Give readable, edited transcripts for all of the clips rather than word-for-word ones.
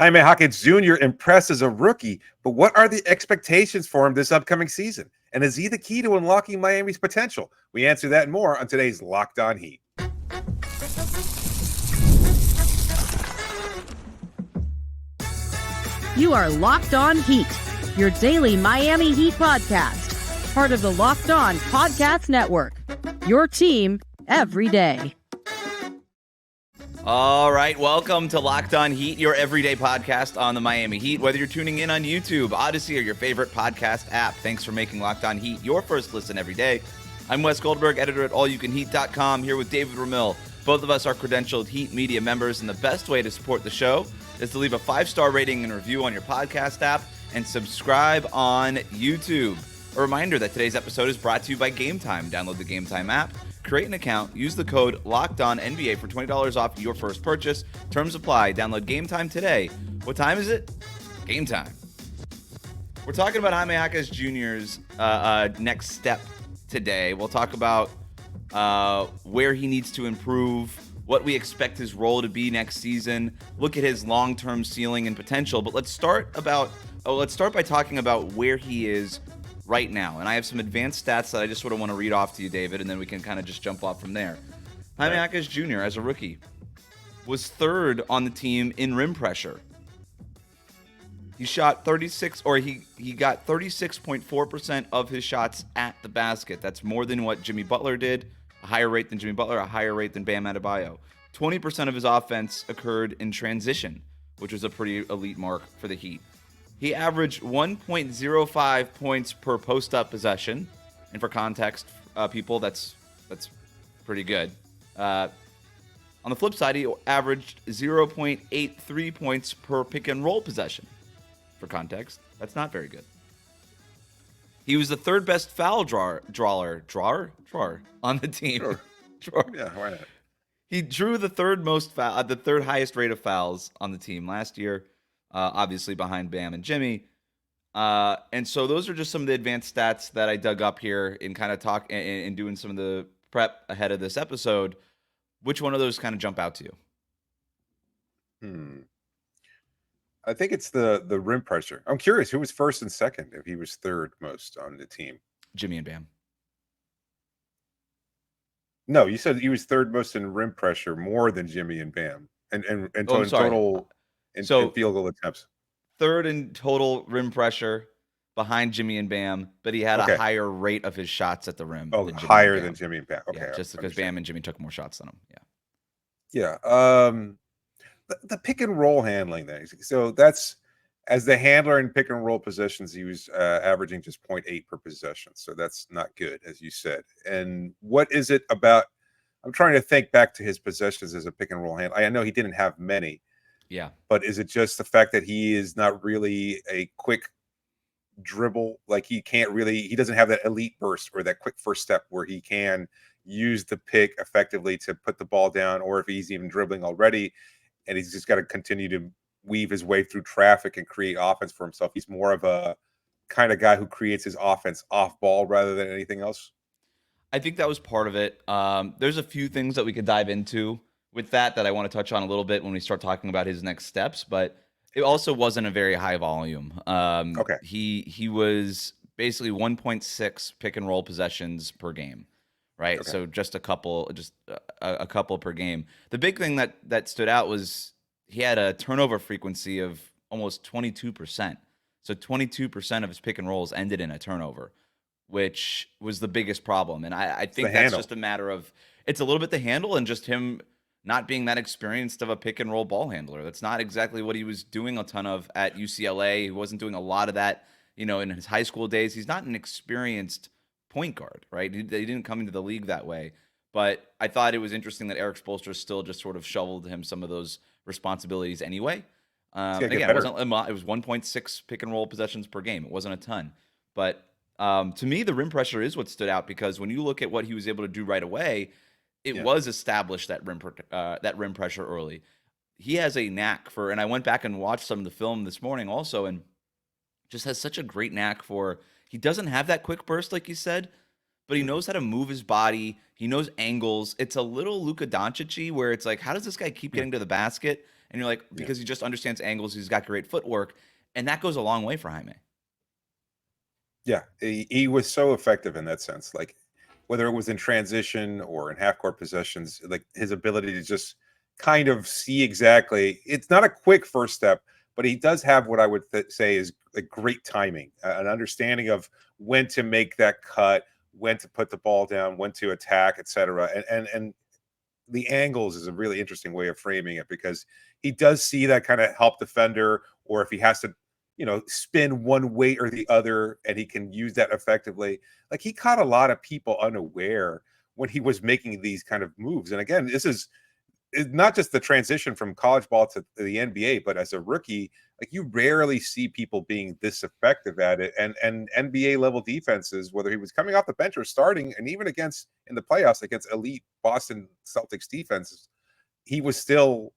Jaime Jaquez Jr. impressed as a rookie, but what are the expectations for him this upcoming season? And is he the key to unlocking Miami's potential? We answer that and more on today's Locked On Heat. You are Locked On Heat, your daily Miami Heat podcast, part of the Locked On Podcast Network, your team every day. All right, welcome to Locked On Heat, your everyday podcast on the Miami Heat. Whether you're tuning in on YouTube, Odyssey, or your favorite podcast app, thanks for making Locked On Heat your first listen every day. I'm Wes Goldberg, editor at allyoucanheat.com, here with David Ramil. Both of us are credentialed Heat media members, and the best way to support the show is to leave a 5-star rating and review on your podcast app and subscribe on YouTube. A reminder that today's episode is brought to you by Game Time. Download the Game Time app, create an account, use the code LOCKEDONNBA for $20 off your first purchase. Terms apply. Download Game Time today. What time is it? Game time. We're talking about Jaime Jaquez Jr.'s next step today. We'll talk about where he needs to improve, what we expect his role to be next season, look at his long-term ceiling and potential. But let's start by talking about where he is right now. And I have some advanced stats that I just sort of want to read off to you, David, and then we can kind of just jump off from there. Jaime Jaquez Jr., as a rookie, was third on the team in rim pressure. He shot 36, or he got 36.4% of his shots at the basket. That's more than what Jimmy Butler did, a higher rate than Jimmy Butler, a higher rate than Bam Adebayo. 20% of his offense occurred in transition, which was a pretty elite mark for the Heat. He averaged 1.05 points per post-up possession. And for context, people, that's pretty good. On the flip side, he averaged 0.83 points per pick-and-roll possession. For context, that's not very good. He was the third best foul drawer on the team. Sure. Yeah, why not? He drew the third highest rate of fouls on the team last year. Obviously behind Bam and Jimmy. And so those are just some of the advanced stats that I dug up here in kind of and doing some of the prep ahead of this episode. Which one of those kind of jump out to you? I think it's the rim pressure. I'm curious who was first and second if he was third most on the team. Jimmy and Bam. No, you said he was third most in rim pressure, more than Jimmy and Bam. And total in field goal attempts. Third in total rim pressure behind Jimmy and Bam, but he had a higher rate of his shots at the rim. Oh, higher than Jimmy and Bam. Okay. Yeah, just because Bam and Jimmy took more shots than him. Yeah. The pick and roll handling thing. So that's, as the handler in pick and roll possessions, he was averaging just 0.8 per possession. So that's not good, as you said. And what is it about? I'm trying to think back to his possessions as a pick and roll handler. I know he didn't have many. Yeah. But is it just the fact that he is not really a quick dribble? Like he doesn't have that elite burst or that quick first step where he can use the pick effectively to put the ball down, or if he's even dribbling already and he's just got to continue to weave his way through traffic and create offense for himself. He's more of a kind of guy who creates his offense off ball rather than anything else. I think that was part of it. There's a few things that we could dive into with that I want to touch on a little bit when we start talking about his next steps, but it also wasn't a very high volume. He was basically 1.6 pick and roll possessions per game, right? Okay. So just a couple per game. The big thing that stood out was he had a turnover frequency of almost 22%. So 22% of his pick and rolls ended in a turnover, which was the biggest problem. And I think that's just a matter of, it's a little bit the handle and just him not being that experienced of a pick and roll ball handler. That's not exactly what he was doing a ton of at UCLA. He wasn't doing a lot of that, in his high school days. He's not an experienced point guard, right? He didn't come into the league that way. But I thought it was interesting that Eric Spoelstra still just sort of shoveled him some of those responsibilities anyway. Again, it was 1.6 pick and roll possessions per game. It wasn't a ton. But to me, the rim pressure is what stood out, because when you look at what he was able to do right away, it was established that rim pressure early. He has a knack for, and I went back and watched some of the film this morning also, and just has such a great knack for, he doesn't have that quick burst like you said, but he knows how to move his body. He knows angles. It's a little Luka Doncic-y, where it's like, how does this guy keep getting to the basket And you're like, because he just understands angles, he's got great footwork, and that goes a long way for Jaime. Yeah, he was so effective in that sense. Like whether it was in transition or in half court possessions, like his ability to just kind of see exactly. It's not a quick first step, but he does have what I would say is like great timing, an understanding of when to make that cut, when to put the ball down, when to attack, etc. And the angles is a really interesting way of framing it because he does see that kind of help defender, or if he has to, spin one way or the other, and he can use that effectively. Like he caught a lot of people unaware when he was making these kind of moves. And again, this is not just the transition from college ball to the NBA, but as a rookie, like you rarely see people being this effective at it. And NBA level defenses, whether he was coming off the bench or starting, and even against in the playoffs against elite Boston Celtics defenses, he was still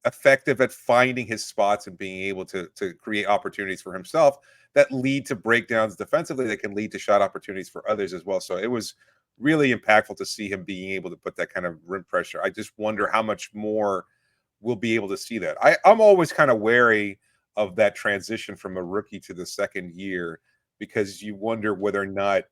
effective at finding his spots and being able to create opportunities for himself that lead to breakdowns defensively that can lead to shot opportunities for others as well. So it was really impactful to see him being able to put that kind of rim pressure. I just wonder how much more we'll be able to see that. I'm always kind of wary of that transition from a rookie to the second year because you wonder whether or not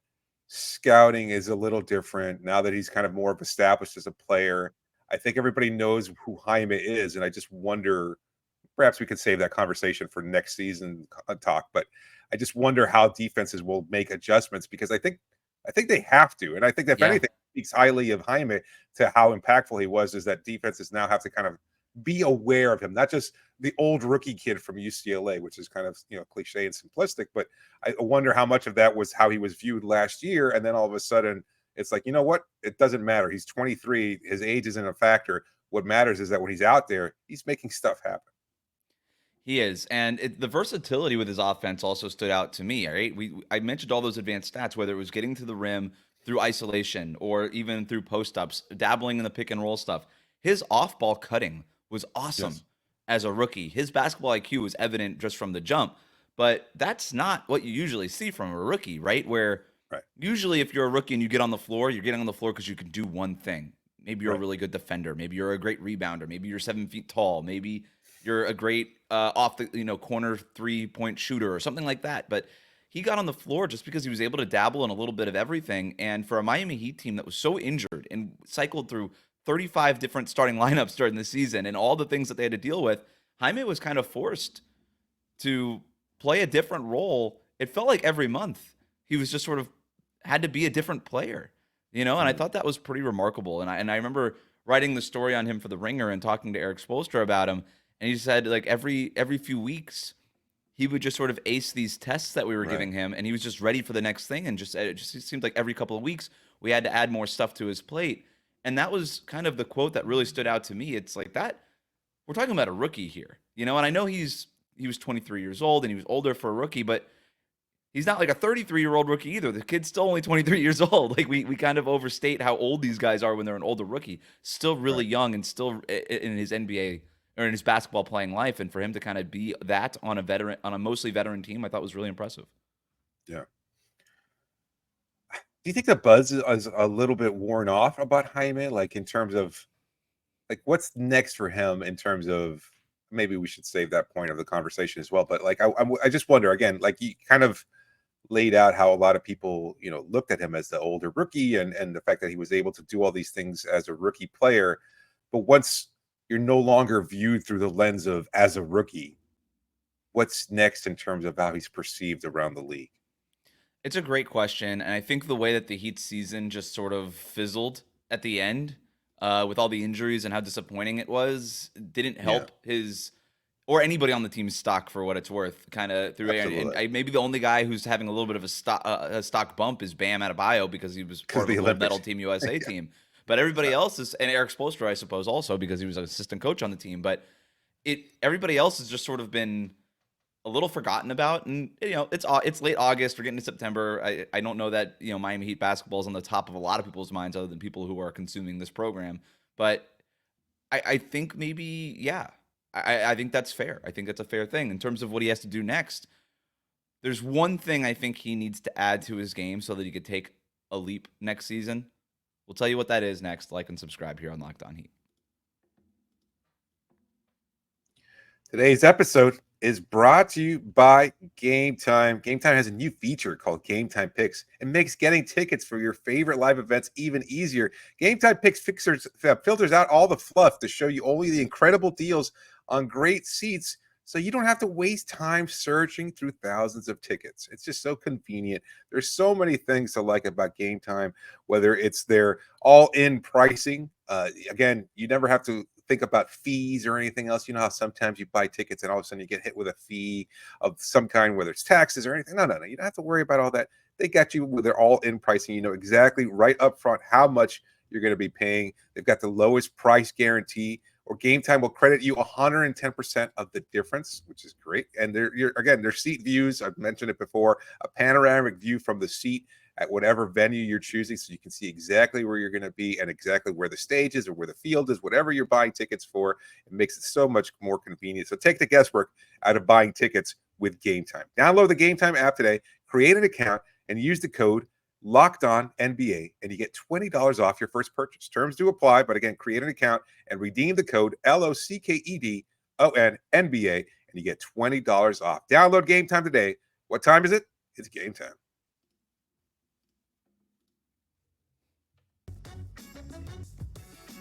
scouting is a little different now that he's kind of more established as a player. I think everybody knows who Jaime is, and I just wonder, perhaps we could save that conversation for next season talk, but I just wonder how defenses will make adjustments because I think they have to. And I think that if anything speaks highly of Jaime to how impactful he was, is that defenses now have to kind of be aware of him, not just the old rookie kid from UCLA, which is kind of, cliche and simplistic, but I wonder how much of that was how he was viewed last year. And then all of a sudden it's like, you know what? It doesn't matter. He's 23. His age isn't a factor. What matters is that when he's out there, he's making stuff happen. He is, and the versatility with his offense also stood out to me. Right, I mentioned all those advanced stats, whether it was getting to the rim through isolation or even through post ups, dabbling in the pick and roll stuff. His off ball cutting was awesome as a rookie. His basketball IQ was evident just from the jump, but that's not what you usually see from a rookie, right? Where usually if you're a rookie and you get on the floor, you're getting on the floor because you can do one thing. Maybe you're a really good defender. Maybe you're a great rebounder. Maybe you're 7 feet tall. Maybe you're a great off the corner 3-point shooter or something like that. But he got on the floor just because he was able to dabble in a little bit of everything. And for a Miami Heat team that was so injured and cycled through 35 different starting lineups during the season and all the things that they had to deal with, Jaime was kind of forced to play a different role. It felt like every month he was just sort of had to be a different player, and I thought that was pretty remarkable. And I remember writing the story on him for The Ringer and talking to Eric Spoelstra about him. And he said, like, every few weeks, he would just sort of ace these tests that we were giving him, and he was just ready for the next thing. And it seemed like every couple of weeks, we had to add more stuff to his plate. And that was kind of the quote that really stood out to me. It's like that, we're talking about a rookie here, and I know he was 23 years old, and he was older for a rookie, but he's not like a 33-year-old rookie either. The kid's still only 23 years old. Like we kind of overstate how old these guys are when they're an older rookie. Still really young and still in his NBA or in his basketball playing life. And for him to kind of be that on a mostly veteran team, I thought was really impressive. Yeah. Do you think the buzz is a little bit worn off about Jaime? Like in terms of like what's next for him in terms of, maybe we should save that point of the conversation as well. But like, I just wonder again, like you kind of laid out how a lot of people, looked at him as the older rookie and the fact that he was able to do all these things as a rookie player. But once you're no longer viewed through the lens of as a rookie, what's next in terms of how he's perceived around the league? It's a great question. And I think the way that the Heat season just sort of fizzled at the end, with all the injuries and how disappointing it was, didn't help his or anybody on the team's stock for what it's worth. Kind of through, and maybe the only guy who's having a little bit of a stock bump is Bam Adebayo because he was part of the Gold Medal Team USA team. But everybody else is, and Eric Spoelstra, I suppose, also because he was an assistant coach on the team. But everybody else has just sort of been a little forgotten about, and it's late August. We're getting to September. I don't know that Miami Heat basketball is on the top of a lot of people's minds, other than people who are consuming this program. But I think maybe I think that's fair. I think that's a fair thing in terms of what he has to do next. There's one thing I think he needs to add to his game so that he could take a leap next season. We'll tell you what that is next. Like and subscribe here on Locked On Heat. Today's episode is brought to you by Game Time. Game Time has a new feature called Game Time Picks. It makes getting tickets for your favorite live events even easier. Game Time Picks filters out all the fluff to show you only the incredible deals on great seats, so you don't have to waste time searching through thousands of tickets. It's just so convenient. There's so many things to like about Game Time, whether it's their all-in pricing. Again, you never have to think about fees or anything else. You know how sometimes you buy tickets and all of a sudden you get hit with a fee of some kind, whether it's taxes or anything. No. You don't have to worry about all that. They got you with their all-in pricing. You know exactly right up front how much you're going to be paying. They've got the lowest price guarantee, or Game Time will credit you 110% of the difference, which is great. And their seat views, I've mentioned it before, a panoramic view from the seat at whatever venue you're choosing, so you can see exactly where you're going to be and exactly where the stage is or where the field is, whatever you're buying tickets for. It makes it so much more convenient. So take the guesswork out of buying tickets with Game Time. Download the Game Time app today, create an account, and use the code LOCKEDONNBA, and you get $20 off your first purchase. Terms do apply, but again, create an account and redeem the code LOCKEDONNBA, and you get $20 off. Download Game Time today. What time is it? It's Game Time.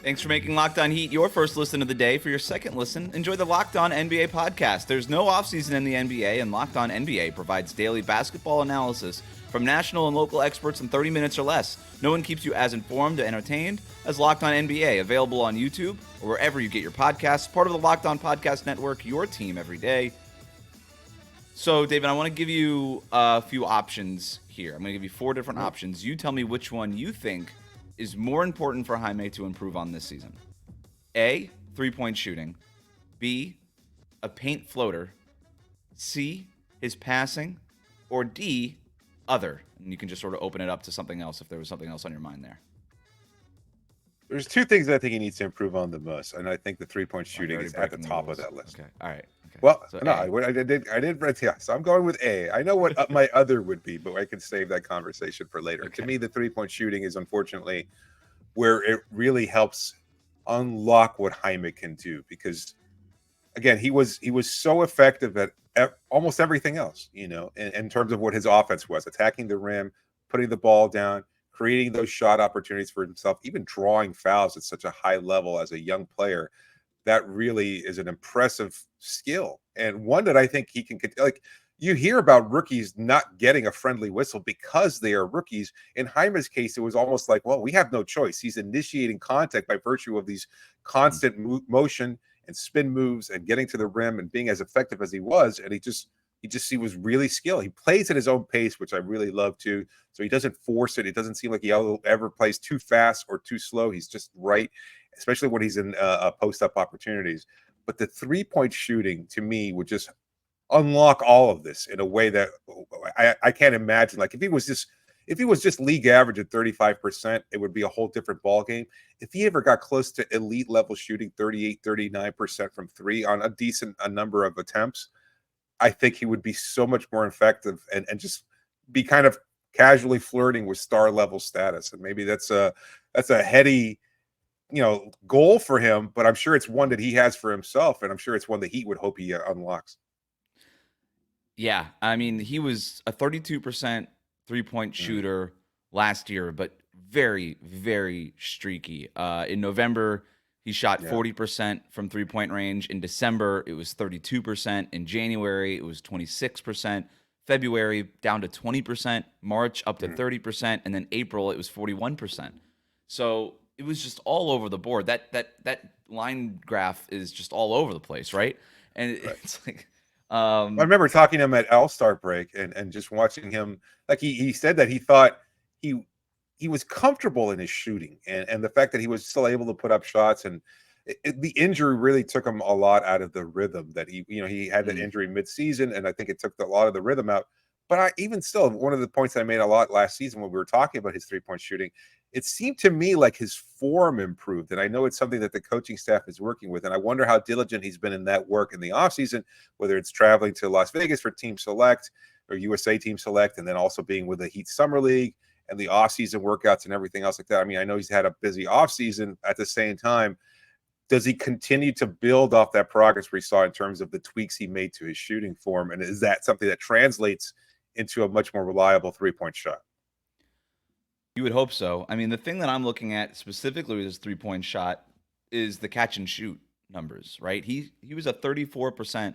Thanks for making Locked On Heat your first listen of the day. For your second listen, enjoy the Locked On NBA podcast. There's no offseason in the NBA, and Locked On NBA provides daily basketball analysis from national and local experts in 30 minutes or less. No one keeps you as informed and entertained as Locked On NBA, available on YouTube or wherever you get your podcasts. Part of the Locked On Podcast Network, your team every day. So, David, I want to give you a few options here. I'm going to give you 4 different options. You tell me which one you think is more important for Jaime to improve on this season. A, three-point shooting. B, a paint floater. C, his passing. Or D, other. And you can just sort of open it up to something else if there was something else on your mind there. There's 2 things that I think he needs to improve on the most, and I think the three-point shooting is at the top of that list. Okay, all right. Okay. Well, so no, I did. Yeah, so I'm going with A. I know what my other would be, but I can save that conversation for later. Okay. To me, the three-point shooting is unfortunately where it really helps unlock what Jaime can do, because again, he was so effective at almost everything else, you know, in terms of what his offense was: attacking the rim, putting the ball down, creating those shot opportunities for himself, even drawing fouls at such a high level as a young player. That really is an impressive skill, and one that I think he can, like, you hear about rookies not getting a friendly whistle because they are rookies. In Jaime's case, it was almost like, well, we have no choice. He's initiating contact by virtue of these constant motion and spin moves and getting to the rim and being as effective as he was. And he was really skilled. He plays at his own pace, which I really love too. So he doesn't force it. It doesn't seem like he ever plays too fast or too slow. He's just right, especially when he's in post-up opportunities. But the three-point shooting, to me, would just unlock all of this in a way that I can't imagine. Like, if he was just league average at 35%, it would be a whole different ball game. If he ever got close to elite level shooting, 38, 39% from 3 on a number of attempts, I think he would be so much more effective and just be kind of casually flirting with star level status. And maybe that's a heady, goal for him, but I'm sure it's one that he has for himself, and I'm sure it's one that he would hope he unlocks. Yeah, I mean, he was a 32% three-point shooter last year, but very, very streaky. In November, he shot 40% from three-point range. In December, it was 32%. In January, it was 26%. February, down to 20%. March, up to 30%. And then April, it was 41%. So it was just all over the board. That line graph is just all over the place, right? And it's like... I remember talking to him at All-Star break and just watching him. Like, he said that he thought he was comfortable in his shooting, and the fact that he was still able to put up shots, and the injury really took him a lot out of the rhythm that he had that injury mid-season, and I think it took a lot of the rhythm out. But even still, one of the points I made a lot last season when we were talking about his three-point shooting, it seemed to me like his form improved. And I know it's something that the coaching staff is working with. And I wonder how diligent he's been in that work in the offseason, whether it's traveling to Las Vegas for Team Select or USA Team Select, and then also being with the Heat Summer League and the offseason workouts and everything else like that. I mean, I know he's had a busy offseason. At the same time, does he continue to build off that progress we saw in terms of the tweaks he made to his shooting form? And is that something that translates into a much more reliable 3-point shot? You would hope so. I mean, the thing that I'm looking at specifically with his 3-point shot is the catch and shoot numbers, right? He was a 34%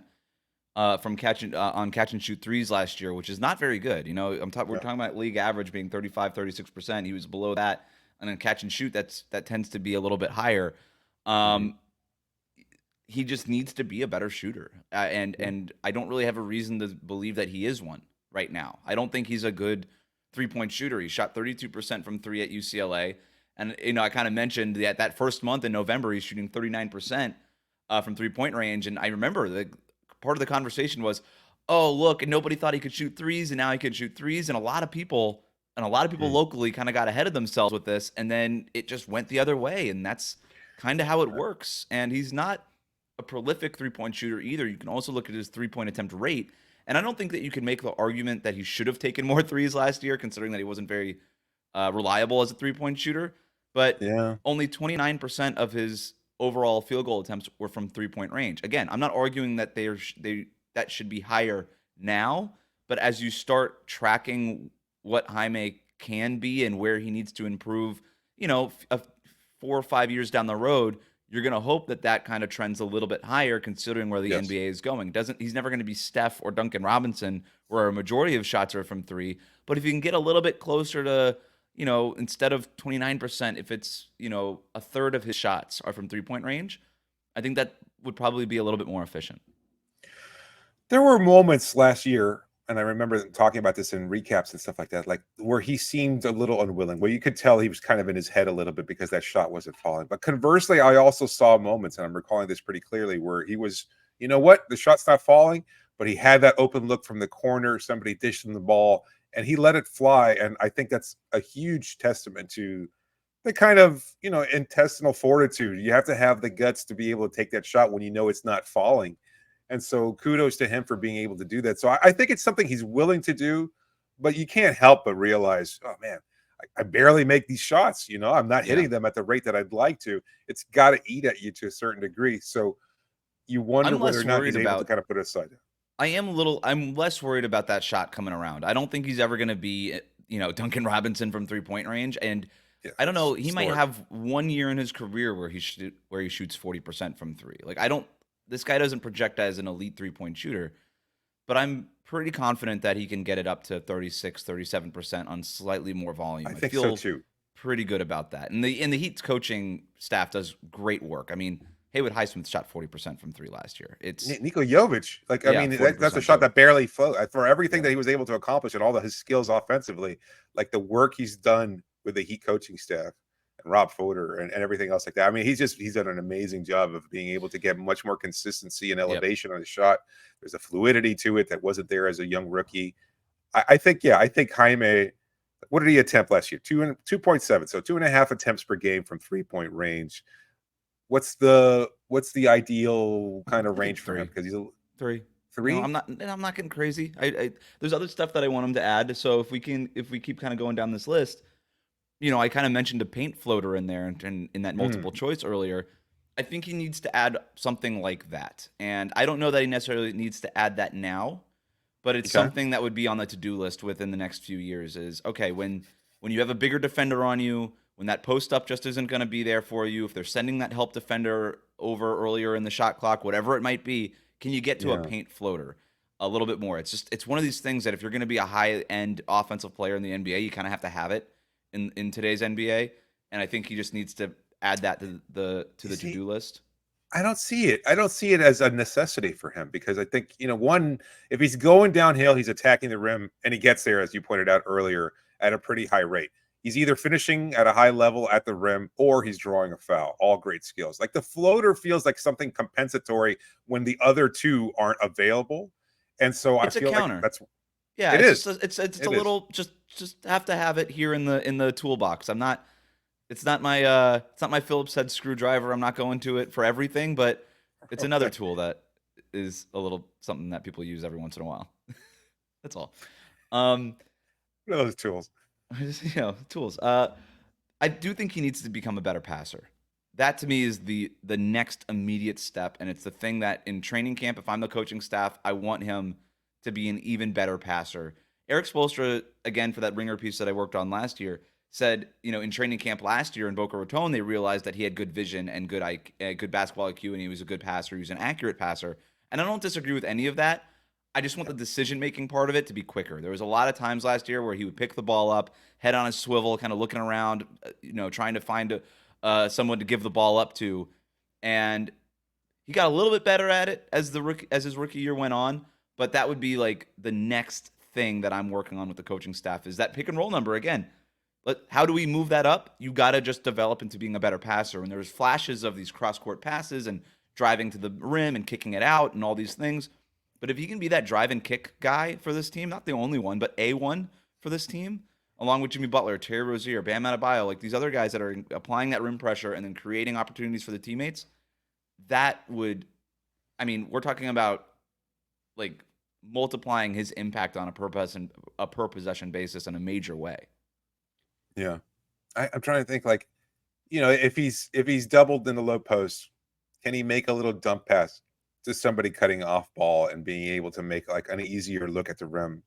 from on catch and shoot threes last year, which is not very good. You know, we're talking about league average being 35, 36%. He was below that. And then catch and shoot, that tends to be a little bit higher. He just needs to be a better shooter. And I don't really have a reason to believe that he is one right now. I don't think he's a good 3-point shooter. He shot 32% from three at UCLA. And, you know, I kind of mentioned that first month in November, he's shooting 39% from 3-point range. And I remember part of the conversation was, oh, look, and nobody thought he could shoot threes, and now he could shoot threes. And a lot of people locally kind of got ahead of themselves with this, and then it just went the other way. And that's kind of how it works. And he's not a prolific 3-point shooter either. You can also look at his 3-point attempt rate. And I don't think that you can make the argument that he should have taken more threes last year, considering that he wasn't very reliable as a 3-point shooter. But only 29% of his overall field goal attempts were from 3-point range. Again, I'm not arguing that that should be higher now, but as you start tracking what Jaime can be and where he needs to improve, you know, 4 or 5 years down the road, you're going to hope that kind of trends a little bit higher, considering where the NBA is going. He's never going to be Steph or Duncan Robinson, where a majority of shots are from three. But if you can get a little bit closer to, you know, instead of 29%, if it's, you know, a third of his shots are from 3-point range, I think that would probably be a little bit more efficient. There were moments last year, and I remember talking about this in recaps and stuff like that, like where he seemed a little unwilling, where you could tell he was kind of in his head a little bit because that shot wasn't falling. But conversely, I also saw moments, and I'm recalling this pretty clearly, where he was, you know what, the shot's not falling, but he had that open look from the corner, somebody dished him the ball, and he let it fly. And I think that's a huge testament to the kind of, you know, intestinal fortitude. You have to have the guts to be able to take that shot when you know it's not falling. And so kudos to him for being able to do that. So I think it's something he's willing to do, but you can't help but realize, oh man, I barely make these shots. You know, I'm not hitting them at the rate that I'd like to. It's got to eat at you to a certain degree. So you wonder whether or not he's able to kind of put it aside. I'm less worried about that shot coming around. I don't think he's ever going to be, you know, Duncan Robinson from 3-point range. And I don't know, he might have 1 year in his career where he shoots 40% from three. Like, this guy doesn't project as an elite 3-point shooter, but I'm pretty confident that he can get it up to 36, 37% on slightly more volume. I think so too. Pretty good about that. And the Heat's coaching staff does great work. I mean, Haywood Highsmith shot 40% from three last year. It's Niko Jovic. Like, I mean, that's a shot that barely flowed for everything that he was able to accomplish and all of his skills offensively. Like the work he's done with the Heat coaching staff and Rob Fodor and everything else like that. I mean, he's done an amazing job of being able to get much more consistency and elevation on his shot. There's a fluidity to it that wasn't there as a young rookie. I think Jaime, what did he attempt last year? 2.7. So 2.5 attempts per game from 3-point range. What's the ideal kind of range for him? Because he's three. No, I'm not getting crazy. There's other stuff that I want him to add. So if we keep kind of going down this list, you know, I kind of mentioned a paint floater in there and in that multiple choice earlier. I think he needs to add something like that. And I don't know that he necessarily needs to add that now, but it's something that would be on the to-do list within the next few years is, okay, when you have a bigger defender on you, when that post-up just isn't going to be there for you, if they're sending that help defender over earlier in the shot clock, whatever it might be, can you get to a paint floater a little bit more? It's one of these things that if you're going to be a high-end offensive player in the NBA, you kind of have to have it in today's NBA. And I think he just needs to add that to the to-do list. I don't see it. I don't see it as a necessity for him because I think, you know, one, if he's going downhill, he's attacking the rim and he gets there, as you pointed out earlier, at a pretty high rate. He's either finishing at a high level at the rim or he's drawing a foul. All great skills. Like the floater feels like something compensatory when the other two aren't available. And so I feel like that's it is. It's a little just have to have it here in the toolbox. It's not my Phillips head screwdriver. I'm not going to it for everything, but it's another tool that is a little something that people use every once in a while. That's all. Those tools. Tools. I do think he needs to become a better passer. that to me is the next immediate step, and it's the thing that in training camp, if I'm the coaching staff, I want him to be an even better passer. Eric Spoelstra, again, for that ringer piece that I worked on last year, said, in training camp last year in Boca Raton, they realized that he had good vision and good basketball IQ, and he was a good passer. He was an accurate passer. And I don't disagree with any of that. I just want the decision-making part of it to be quicker. There was a lot of times last year where he would pick the ball up, head on his swivel, kind of looking around, trying to find someone to give the ball up to. And he got a little bit better at it as his rookie year went on. But that would be like the next thing that I'm working on with the coaching staff is that pick and roll number again. How do we move that up? You got to just develop into being a better passer. And there's flashes of these cross-court passes and driving to the rim and kicking it out and all these things. But if he can be that drive and kick guy for this team, not the only one, but a one for this team, along with Jimmy Butler, Terry Rozier, Bam Adebayo, like these other guys that are applying that rim pressure and then creating opportunities for the teammates, that would, we're talking about like multiplying his impact on a per possession basis in a major way. Yeah. I'm trying to think like, if he's doubled in the low post, can he make a little dump pass to somebody cutting off ball and being able to make like an easier look at the rim?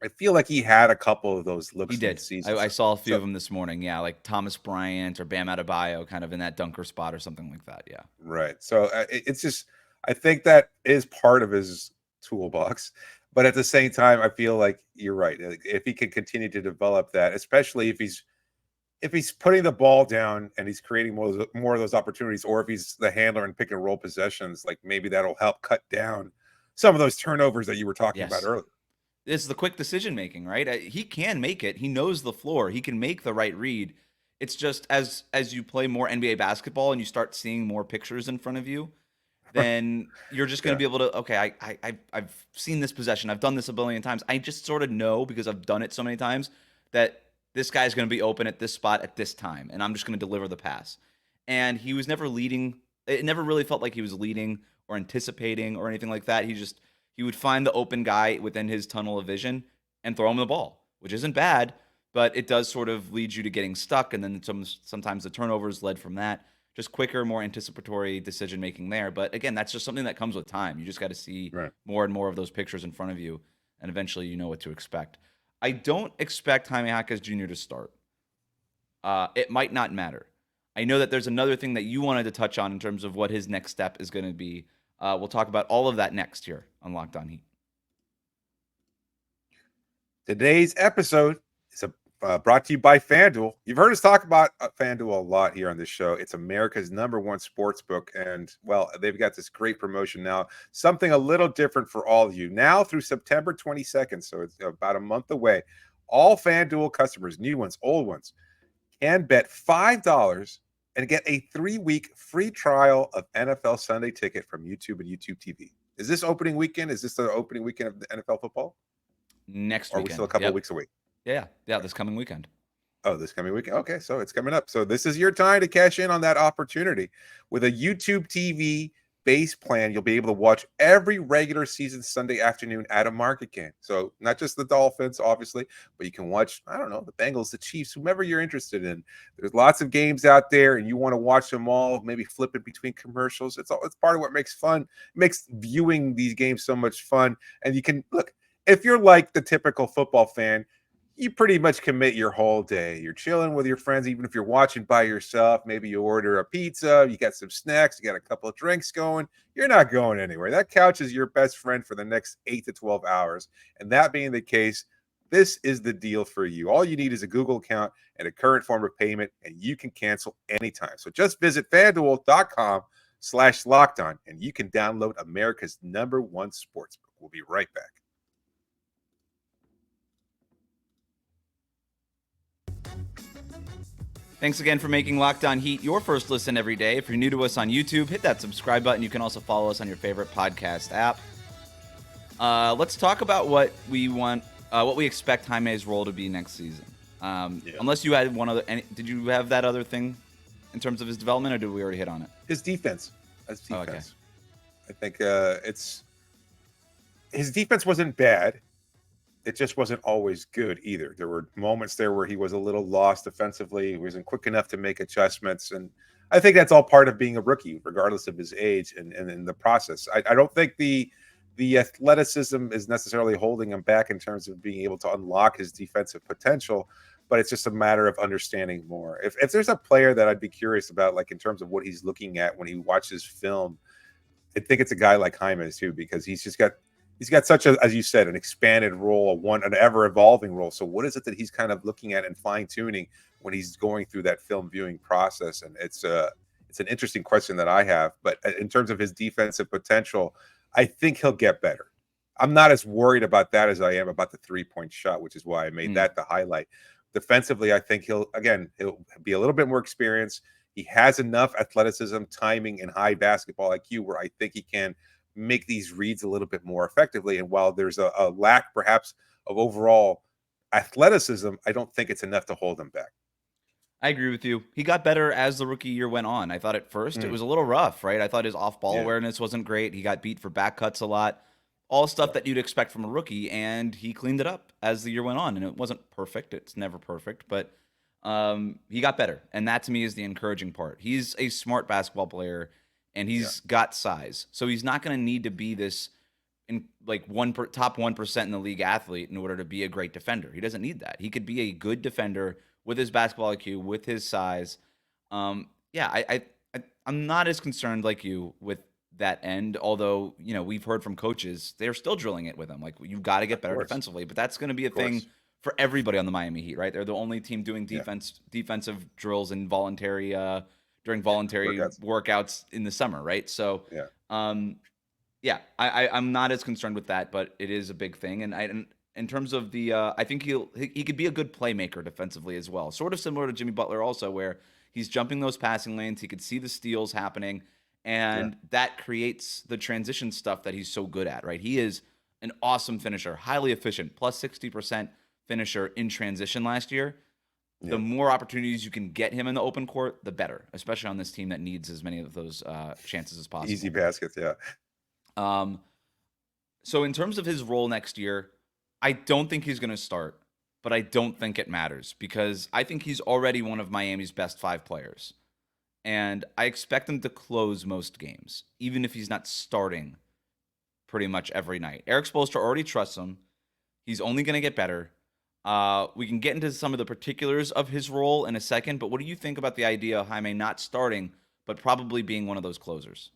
I feel like he had a couple of those looks. He did. I saw a few of them this morning. Yeah, like Thomas Bryant or Bam Adebayo, kind of in that dunker spot or something like that. Yeah. Right. So it's just, I think that is part of his toolbox. But at the same time, I feel like you're right. If he can continue to develop that, especially if he's putting the ball down and he's creating more of those opportunities, or if he's the handler in pick and roll possessions, like maybe that'll help cut down some of those turnovers that you were talking about earlier. It's the quick decision making, right? He can make it. He knows the floor. He can make the right read. It's just as you play more NBA basketball and you start seeing more pictures in front of you, then you're just going to be able to, okay, I've seen this possession. I've done this a billion times. I just sort of know because I've done it so many times that this guy's going to be open at this spot at this time, and I'm just going to deliver the pass. And he was never leading. It never really felt like he was leading or anticipating or anything like that. He would find the open guy within his tunnel of vision and throw him the ball, which isn't bad, but it does sort of lead you to getting stuck, and then sometimes the turnovers led from that. Just quicker, more anticipatory decision-making there. But again, that's just something that comes with time. You just got to see more and more of those pictures in front of you, and eventually you know what to expect. I don't expect Jaime Jaquez Jr. to start. It might not matter. I know that there's another thing that you wanted to touch on in terms of what his next step is going to be. We'll talk about all of that next here on Locked On Heat. Today's episode is brought to you by FanDuel. You've heard us talk about FanDuel a lot here on this show. It's America's #1 sports book, and, well, they've got this great promotion now, something a little different for all of you. Now through September 22nd, so it's about a month away, all FanDuel customers, new ones, old ones, can bet $5 and get a 3-week free trial of NFL Sunday Ticket from YouTube and YouTube TV. Is this opening weekend? Is this the opening weekend of the NFL football? Next or weekend. Are we still a couple of weeks away? Yeah, this coming weekend. Oh, this coming weekend. Okay, so it's coming up. So this is your time to cash in on that opportunity. With a YouTube TV base plan, you'll be able to watch every regular season Sunday afternoon at a market game. So not just the Dolphins, obviously, but you can watch, I don't know, the Bengals, the Chiefs, whomever you're interested in. There's lots of games out there, and you want to watch them all, maybe flip it between commercials. It's part of what makes viewing these games so much fun. And you can, look, if you're like the typical football fan, you pretty much commit your whole day. You're chilling with your friends, even if you're watching by yourself. Maybe you order a pizza, you got some snacks, you got a couple of drinks going. You're not going anywhere. That couch is your best friend for the next 8 to 12 hours. And that being the case, this is the deal for you. All you need is a Google account and a current form of payment, and you can cancel anytime. So just visit FanDuel.com/lockedon, and you can download America's #1 sportsbook. We'll be right back. Thanks again for making Locked On Heat your first listen every day. If you're new to us on YouTube, hit that subscribe button. You can also follow us on your favorite podcast app. Let's talk about what we expect Jaime's role to be next season. Unless you had one other, did you have that other thing in terms of his development, or did we already hit on it? His defense. Oh, okay. I think his defense wasn't bad. It just wasn't always good either. There were moments there where he was a little lost defensively. He wasn't quick enough to make adjustments. And I think that's all part of being a rookie, regardless of his age and in the process. I don't think the athleticism is necessarily holding him back in terms of being able to unlock his defensive potential, but it's just a matter of understanding more. If there's a player that I'd be curious about, like in terms of what he's looking at when he watches film, I think it's a guy like Jaime too, because he's got such a, as you said, an expanded role, an ever evolving role. So what is it that he's kind of looking at and fine tuning when he's going through that film viewing process? And it's an interesting question that I have. But in terms of his defensive potential, I think he'll get better. I'm not as worried about that as I am about the 3-point shot, which is why I made that the highlight. Defensively, I think he'll be a little bit more experienced. He has enough athleticism, timing, and high basketball IQ where I think he can make these reads a little bit more effectively. And while there's a lack perhaps of overall athleticism, I don't think it's enough to hold him back. I agree with you. He got better as the rookie year went on. I thought at first it was a little rough, right? I thought his off-ball awareness wasn't great. He got beat for back cuts a lot. All stuff that you'd expect from a rookie, and he cleaned it up as the year went on. And it wasn't perfect. It's never perfect, but he got better. And that to me is the encouraging part. He's a smart basketball player, and he's got size. So he's not going to need to be this top 1% in the league athlete in order to be a great defender. He doesn't need that. He could be a good defender with his basketball IQ, with his size. I'm not as concerned like you with that end, although, we've heard from coaches, they're still drilling it with him. Like, you've got to get better defensively, but that's going to be a thing for everybody on the Miami Heat, right? They're the only team doing defensive drills and during voluntary workouts in the summer, right? So, I'm not as concerned with that, but it is a big thing. And in terms of I think he could be a good playmaker defensively as well. Sort of similar to Jimmy Butler also, where he's jumping those passing lanes. He could see the steals happening, and that creates the transition stuff that he's so good at, right? He is an awesome finisher, highly efficient, plus 60% finisher in transition last year. Yeah. The more opportunities you can get him in the open court, the better, especially on this team that needs as many of those chances as possible. Easy baskets, yeah. So in terms of his role next year, I don't think he's going to start, but I don't think it matters because I think he's already one of Miami's best 5 players. And I expect him to close most games, even if he's not starting pretty much every night. Eric Spoelstra already trusts him. He's only going to get better. We can get into some of the particulars of his role in a second, but what do you think about the idea of Jaime not starting, but probably being one of those closers?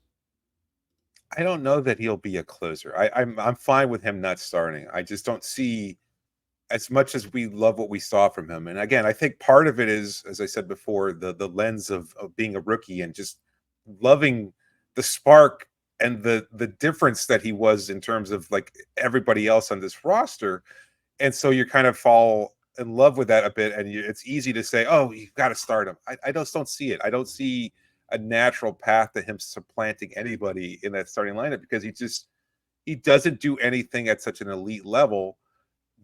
I don't know that he'll be a closer. I'm fine with him not starting. I just don't see, as much as we love what we saw from him. And again, I think part of it is, as I said before, the lens of being a rookie and just loving the spark and the difference that he was in terms of like everybody else on this roster. And so you kind of fall in love with that a bit. And it's easy to say, oh, you've got to start him. I just don't see it. I don't see a natural path to him supplanting anybody in that starting lineup because he doesn't do anything at such an elite level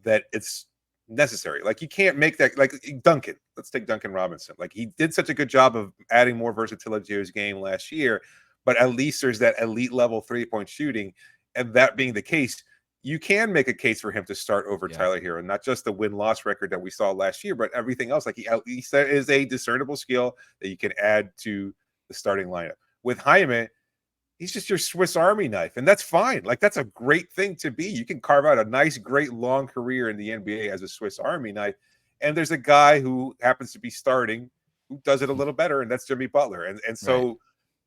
that it's necessary. Like you can't make that, like Duncan. Let's take Duncan Robinson. Like he did such a good job of adding more versatility to his game last year, but at least there's that elite level 3-point shooting. And that being the case, you can make a case for him to start over Tyler Hero, not just the win-loss record that we saw last year, but everything else. Like he at least is a discernible skill that you can add to the starting lineup. With Jaime, he's just your Swiss Army knife, and that's fine. Like that's a great thing to be. You can carve out a nice, great, long career in the NBA as a Swiss Army knife. And there's a guy who happens to be starting who does it a little better, and that's Jimmy Butler. And so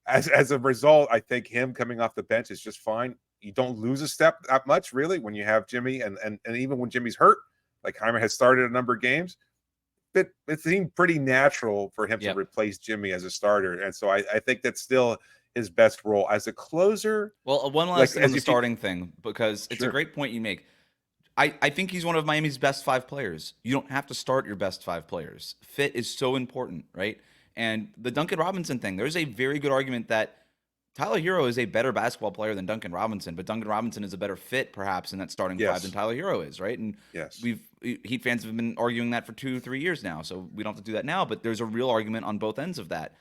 as a result, I think him coming off the bench is just fine. You don't lose a step that much, really, when you have Jimmy, and even when Jimmy's hurt, like Jaime has started a number of games. It seemed pretty natural for him to replace Jimmy as a starter. And so I think that's still his best role as a closer. Well, one last thing on the starting thing, because it's a great point you make. I think he's one of Miami's best 5 players. You don't have to start your best 5 players. Fit is so important, right? And the Duncan Robinson thing, there's a very good argument that Tyler Hero is a better basketball player than Duncan Robinson, but Duncan Robinson is a better fit, perhaps, in that starting 5 than Tyler Hero is, right? And Heat fans have been arguing that for 2-3 years now, so we don't have to do that now, but there's a real argument on both ends of that.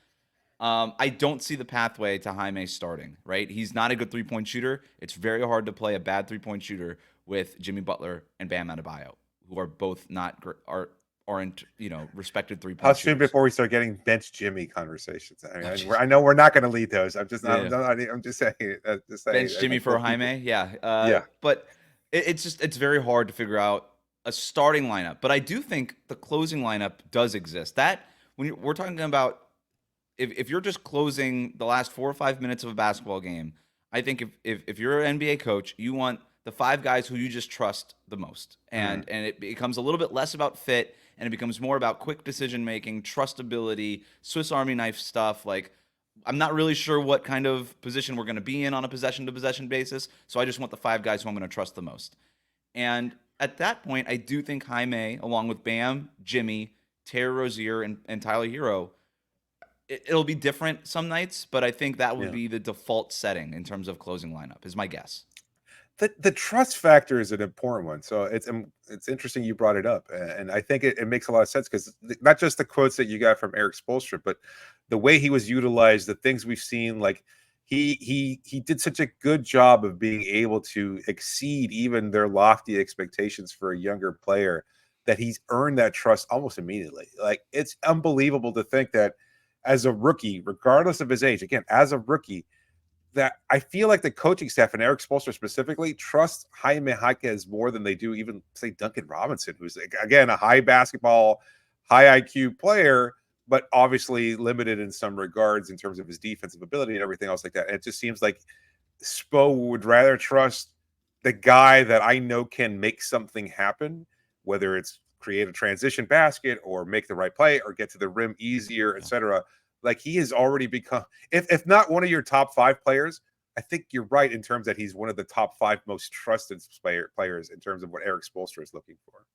I don't see the pathway to Jaime starting, right? He's not a good 3-point shooter. It's very hard to play a bad 3-point shooter with Jimmy Butler and Bam Adebayo, who are both not are aren't, respected 3-point How soon shooters. before we start getting bench Jimmy conversations? I mean, I know we're not going to lead those. I'm just not. Yeah. I'm just saying. Bench Jimmy for Jaime, yeah. Yeah. But it's very hard to figure out a starting lineup. But I do think the closing lineup does exist. That we're talking about, if you're just closing the last 4 or 5 minutes of a basketball game, I think if you're an NBA coach, you want the 5 guys who you just trust the most, and it becomes a little bit less about fit, and it becomes more about quick decision making, trustability, Swiss Army knife stuff. Like, I'm not really sure what kind of position we're going to be in on a possession to possession basis, so I just want the 5 guys who I'm going to trust the most. And at that point, I do think Jaime, along with Bam, Jimmy, Terry Rozier, and Tyler Hero, it'll be different some nights, but I think that would be the default setting in terms of closing lineup, is my guess. The trust factor is an important one. So it's interesting you brought it up, and I think it makes a lot of sense, because not just the quotes that you got from Eric Spoelstra, but the way he was utilized, the things we've seen, like he did such a good job of being able to exceed even their lofty expectations for a younger player, that he's earned that trust almost immediately. Like, it's unbelievable to think that as a rookie, regardless of his age, again, as a rookie, that I feel like the coaching staff and Eric Spoelstra specifically trust Jaime Jaquez more than they do even, say, Duncan Robinson, who's, again, a high basketball, high IQ player, but obviously limited in some regards in terms of his defensive ability and everything else like that. And it just seems like Spo would rather trust the guy that I know can make something happen, whether it's create a transition basket or make the right play or get to the rim easier, etc. Like, he has already become, if not one of your top 5 players, I think you're right in terms that he's one of the top 5 most trusted players in terms of what Eric Spoelstra is looking for.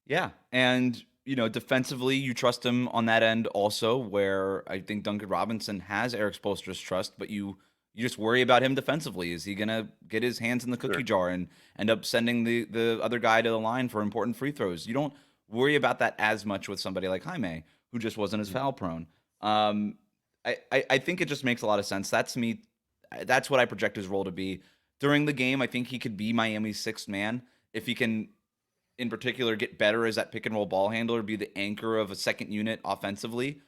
Yeah, and defensively, you trust him on that end also, where I think Duncan Robinson has Eric Spoelstra's trust, but you just worry about him defensively. Is he gonna get his hands in the cookie jar and end up sending the other guy to the line for important free throws? You don't worry about that as much with somebody like Jaime, who just wasn't as foul prone. I think it just makes a lot of sense. That's me. That's what I project his role to be during the game. I think he could be Miami's 6th man if he can, in particular, get better as that pick and roll ball handler, be the anchor of a second unit offensively.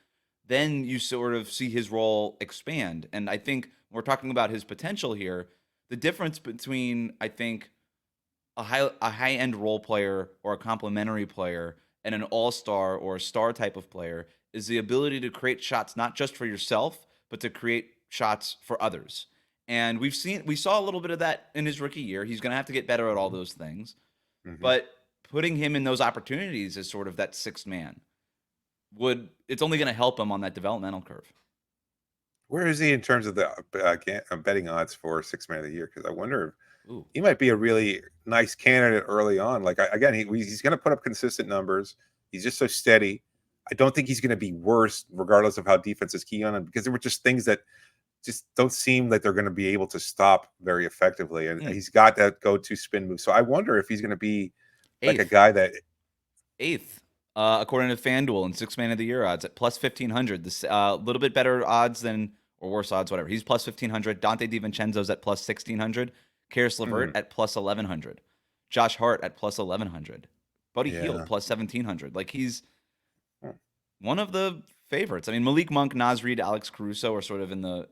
Then you sort of see his role expand. And I think we're talking about his potential here. The difference between, I think, a high end role player or a complementary player and an all-star or a star type of player is the ability to create shots, not just for yourself, but to create shots for others. And we saw a little bit of that in his rookie year. He's going to have to get better at all those things. But putting him in those opportunities as sort of that 6th man, it's only going to help him on that developmental curve. Where is he in terms of the betting odds for 6th man of the year? Because I wonder if he might be a really nice candidate early on. Like, again, he's going to put up consistent numbers. He's just so steady. I don't think he's going to be worse, regardless of how defenses key on him, because there were just things that just don't seem like they're going to be able to stop very effectively. And he's got that go-to spin move. So I wonder if he's going to be like a guy that 8th, according to FanDuel, and 6th man of the year odds at plus 1,500. This a little bit better odds than, or worse odds, whatever. He's plus 1,500. Dante DiVincenzo's at plus 1,600. Karis LeVert at plus 1,100. Josh Hart at plus 1,100. Buddy Hield plus 1,700. Like, he's one of the favorites. I mean, Malik Monk, Naz Reid, Alex Caruso are sort of in the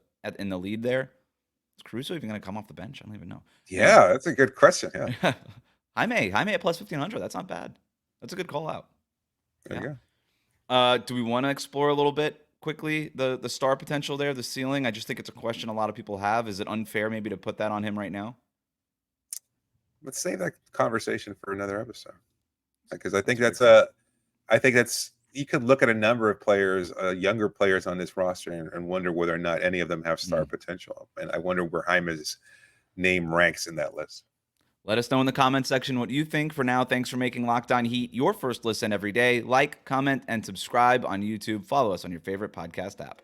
lead there. Is Caruso even going to come off the bench? I don't even know. Yeah, that's a good question. Yeah. Jaime at plus 1,500. That's not bad. That's a good call out. There you go. Do we want to explore a little bit quickly the star potential there, the ceiling? I just think it's a question a lot of people have. Is it unfair maybe to put that on him right now? Let's save that conversation for another episode, because I think that's you could look at a number of players, younger players on this roster, and wonder whether or not any of them have star potential. And I wonder where Jaime's name ranks in that list. Let us know in the comments section what you think. For now, thanks for making Locked On Heat your first listen every day. Like, comment, and subscribe on YouTube. Follow us on your favorite podcast app.